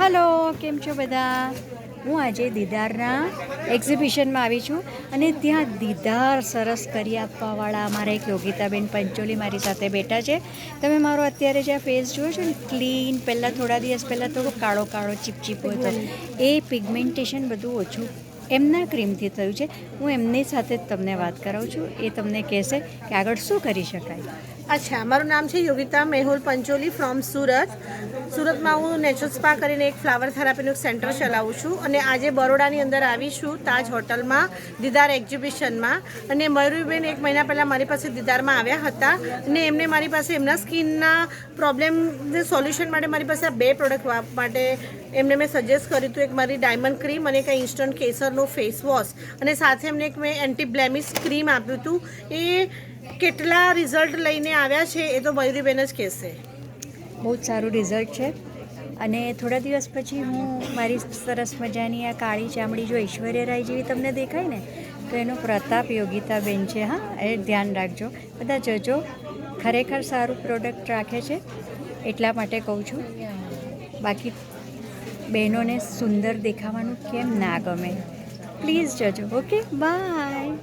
Hello, કેમ છો બધા? હું આજે દીદારના એક્ઝિબિશનમાં આવી છું અને ત્યાં દીદાર સરસ કરી આપવાવાળા અમારા એક યોગિતાબેન પંચોલી મારી સાથે બેઠા છે. તમે મારો અત્યારે જે આ ફેસ જુઓ છો ને, ક્લીન, પહેલાં થોડા દિવસ પહેલાં થોડો કાળો કાળો ચીપચીપો હતો, એ પિગમેન્ટેશન બધું ઓછું એમના ક્રીમથી થયું છે. હું એમની સાથે જ તમને વાત કરાવું છું, એ તમને કહેશે કે આગળ શું કરી શકાય. અચ્છા, મારું નામ છે યોગિતા મેહુલ પંચોલી ફ્રોમ સુરત. સુરતમાં હું નેચરલ સ્પા કરીને એક ફ્લાવર થેરાપીનું એક સેન્ટર ચલાવું છું અને આજે બરોડાની અંદર આવી છું તાજ હોટલમાં દીદાર એક્ઝિબિશનમાં. અને મયુરીબેન એક મહિના પહેલાં મારી પાસે દીદારમાં આવ્યા હતા અને એમને મારી પાસે એમના સ્કિનના પ્રોબ્લેમને સોલ્યુશન માટે મારી પાસે આ બે પ્રોડક્ટ માટે એમને મેં સજેસ્ટ કર્યું હતું. એક મારી ડાયમંડ ક્રીમ અને એક ઇન્સ્ટન્ટ કેસરનો ફેસ વોશ, અને સાથે એમને એક મેં એન્ટી બ્લેમિશ ક્રીમ આપ્યું હતું. એ કેટલા રિઝલ્ટ લઈને આવ્યા છે એ તો મયુરીબેન જ કહેશે. બહુ જ સારું રિઝલ્ટ છે. અને થોડા દિવસ પછી હું મારી સરસ મજાની આ કાળી ચામડી જો ઐશ્વર્યા રાય જેવી તમને દેખાય ને, તો એનો પ્રતાપ યોગિતાબેન છે. હા, એ ધ્યાન રાખજો, બધા જજો. ખરેખર સારું પ્રોડક્ટ રાખે છે, એટલા માટે કહું છું. બાકી બહેનોને સુંદર દેખાવાનું કેમ ના ગમે? પ્લીઝ જજો. Okay, by.